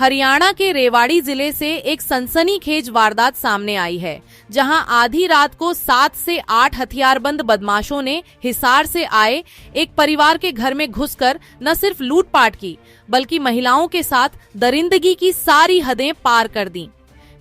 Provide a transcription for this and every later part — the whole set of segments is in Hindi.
हरियाणा के रेवाड़ी जिले से एक सनसनीखेज वारदात सामने आई है, जहां आधी रात को 7 से 8 हथियारबंद बदमाशों ने हिसार से आए एक परिवार के घर में घुसकर न सिर्फ लूटपाट की, बल्कि महिलाओं के साथ दरिंदगी की सारी हदें पार कर दी।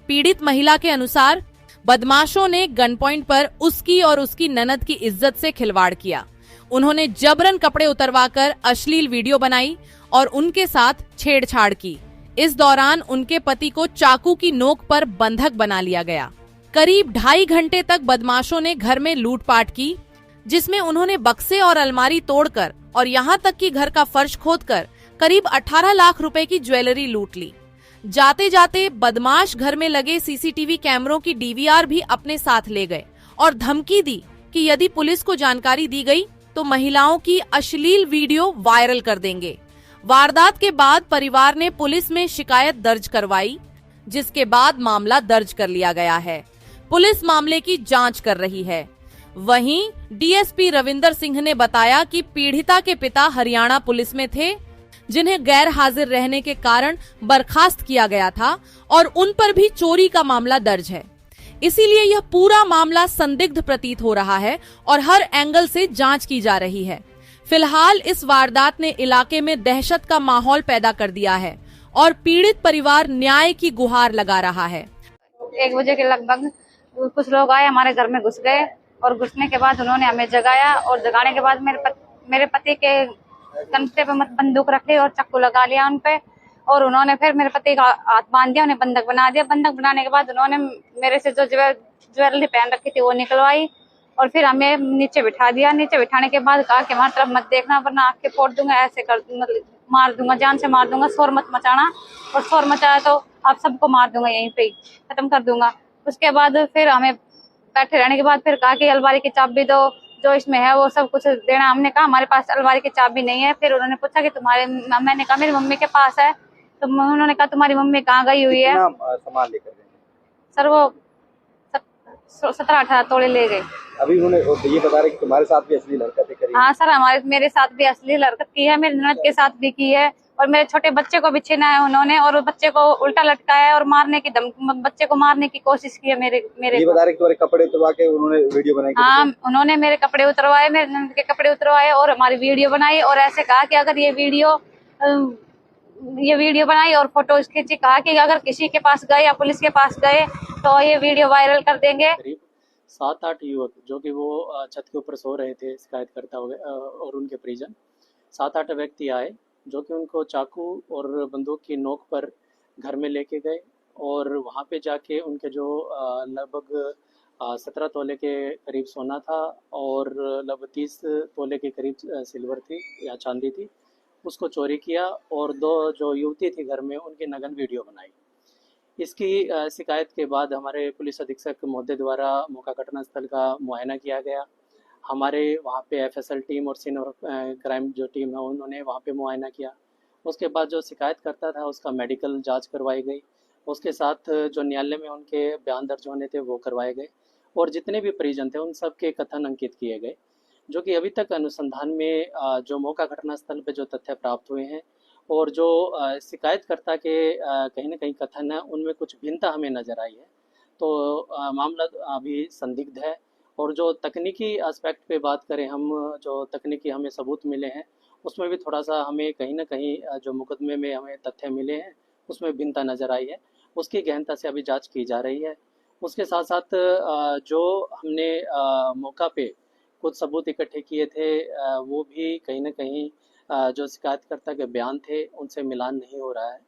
पीड़ित महिला के अनुसार बदमाशों ने गन पॉइंट पर उसकी और उसकी ननद की इज्जत से खिलवाड़ किया। उन्होंने जबरन कपड़े उतरवाकर अश्लील वीडियो बनाई और उनके साथ छेड़छाड़ की। इस दौरान उनके पति को चाकू की नोक पर बंधक बना लिया गया। करीब 2.5 घंटे तक बदमाशों ने घर में लूटपाट की, जिसमें उन्होंने बक्से और अलमारी तोड़कर और यहाँ तक कि घर का फर्श खोदकर करीब 18 लाख रुपए की ज्वेलरी लूट ली। जाते जाते बदमाश घर में लगे सीसीटीवी कैमरों की डीवीआर भी अपने साथ ले गए और धमकी दी कि यदि पुलिस को जानकारी दी गई तो महिलाओं की अश्लील वीडियो वायरल कर देंगे। वारदात के बाद परिवार ने पुलिस में शिकायत दर्ज करवाई, जिसके बाद मामला दर्ज कर लिया गया है। पुलिस मामले की जांच कर रही है। वहीं डीएसपी रविंदर सिंह ने बताया कि पीड़िता के पिता हरियाणा पुलिस में थे, जिन्हें गैर हाजिर रहने के कारण बर्खास्त किया गया था और उन पर भी चोरी का मामला दर्ज है। इसीलिए यह पूरा मामला संदिग्ध प्रतीत हो रहा है और हर एंगल से जांच की जा रही है। फिलहाल इस वारदात ने इलाके में दहशत का माहौल पैदा कर दिया है और पीड़ित परिवार न्याय की गुहार लगा रहा है। 1 बजे के लगभग कुछ लोग आए, हमारे घर में घुस गए और घुसने के बाद उन्होंने हमें जगाया और जगाने के बाद मेरे पति के कंधे पे बंदूक रखी और चाकू लगा लिया उन पे, और उन्होंने फिर मेरे पति का हाथ बांध दिया, उन्हें बंधक बना दिया। बंधक बनाने के बाद उन्होंने मेरे से जो ज्वेलरी पहन रखी थी वो निकलवाई और फिर हमें नीचे बिठा दिया। नीचे बिठाने के बाद कहा कि हमारी तरफ मत देखना वरना आँख के फोड़ दूंगा, ऐसे कर मार दूंगा, जान से मार दूंगा, शोर मत मचाना, और शोर मचाया तो आप सबको मार दूंगा, यहीं पे खत्म कर दूंगा। उसके बाद फिर हमें बैठे रहने के बाद फिर कहा कि अलमारी की चाबी दो, जो इसमें है वो सब कुछ देना। हमने कहा हमारे पास अलमारी की चाबी नहीं है। फिर उन्होंने पूछा कि मैंने कहा मेरी मम्मी के पास है। तो उन्होंने कहा तुम्हारी मम्मी कहाँ गई हुई है? सामान लेकर सर वो 17-18 तोड़े ले गए। अभी उन्होंने ये बता रहे कि तुम्हारे साथ भी अश्लील हरकतें करी? हाँ सर, मेरे साथ भी अश्लील हरकत की है, मेरी ननद के साथ भी की है और मेरे छोटे बच्चे को भी छीना है उन्होंने, और बच्चे को उल्टा लटकाया है और बच्चे को मारने की कोशिश की है। मेरे ये बता रहे कि तुम्हारे कपड़े उतरवा के उन्होंने वीडियो बनाई? हाँ, उन्होंने मेरे कपड़े उतरवाए, मेरे ननद के कपड़े उतरवाए और हमारी वीडियो बनाई, और ऐसे कहा कि अगर ये वीडियो बनाई और फोटो खींची, कहा कि अगर किसी के पास गए या पुलिस के पास गए तो ये वीडियो वायरल कर देंगे। 7-8 युवक जो कि वो छत के ऊपर सो रहे थे, शिकायतकर्ता और उनके परिजन, 7-8 व्यक्ति आए जो कि उनको चाकू और बंदूक की नोक पर घर में लेके गए और वहाँ पे जाके उनके जो लगभग 17 तोले के करीब सोना था और लगभग 30 तोले के करीब सिल्वर थी या चांदी थी, उसको चोरी किया और 2 जो युवती थी घर में उनकी नग्न वीडियो बनाई। इसकी शिकायत के बाद हमारे पुलिस अधीक्षक महोदय द्वारा मौका घटनास्थल का मुआयना किया गया। हमारे वहाँ पे एफएसएल टीम और सीनियर क्राइम जो टीम है उन्होंने वहाँ पे मुआयना किया। उसके बाद जो शिकायत करता था उसका मेडिकल जांच करवाई गई, उसके साथ जो न्यायालय में उनके बयान दर्ज होने थे वो करवाए गए और जितने भी परिजन थे उन सब के कथन अंकित किए गए, जो कि अभी तक अनुसंधान में जो मौका घटनास्थल पे जो तथ्य प्राप्त हुए हैं और जो शिकायतकर्ता के कहीं ना कहीं कथन है उनमें कुछ भिन्नता हमें नजर आई है। तो मामला अभी संदिग्ध है और जो तकनीकी एस्पेक्ट पे बात करें हम, जो तकनीकी हमें सबूत मिले हैं उसमें भी थोड़ा सा हमें कहीं ना कहीं जो मुकदमे में हमें तथ्य मिले हैं उसमें भिन्नता नजर आई है। उसकी गहनता से अभी जांच की जा रही है। उसके साथ साथ जो हमने मौका पे कुछ सबूत इकट्ठे किए थे वो भी कहीं ना कहीं जो शिकायतकर्ता के बयान थे उनसे मिलान नहीं हो रहा है।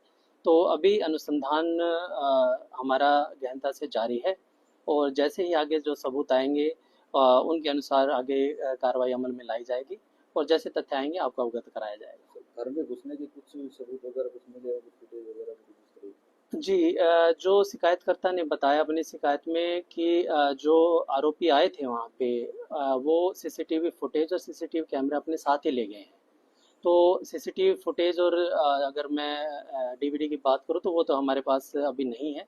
तो अभी अनुसंधान हमारा गहनता से जारी है और जैसे ही आगे जो सबूत आएंगे उनके अनुसार आगे कार्रवाई अमल में लाई जाएगी और जैसे तथ्य आएंगे आपको अवगत कराया जाएगा। घर में घुसने के कुछ सबूत वगैरह कुछ मिले, फुटेज वगैरह? जी, जो शिकायतकर्ता ने बताया अपनी शिकायत में कि जो आरोपी आए थे वहाँ पे वो सीसीटीवी फुटेज और सीसीटीवी कैमरा अपने साथ ही ले गए हैं। तो सीसीटीवी फुटेज और अगर मैं डीवीडी की बात करूँ तो वो तो हमारे पास अभी नहीं है,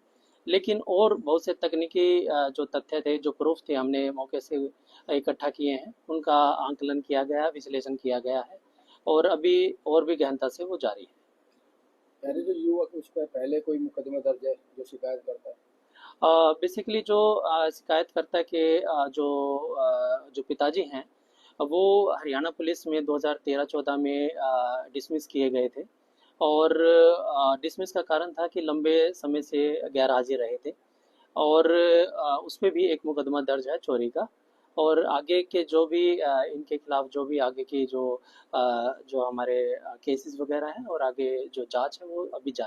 लेकिन और बहुत से तकनीकी जो तथ्य थे, जो प्रूफ थे, हमने मौके से इकट्ठा किए हैं, उनका आंकलन किया गया, विश्लेषण किया गया है और अभी और भी गहनता से वो जारी है। पहले जो युवक उस पर पहले कोई मुकदमा दर्ज है जो शिकायत करता है? बेसिकली जो शिकायत करता है कि जो पिताजी हैं वो हरियाणा पुलिस में 2013-14 में डिसमिस किए गए थे और डिसमिस का कारण था कि लंबे समय से गैर हाजिर रहे थे और उस पे भी एक मुकदमा दर्ज है चोरी का। और आगे के जो भी इनके खिलाफ जो भी आगे की जो हमारे केसेस वगैरह हैं और आगे जो जांच है वो अभी जारी है।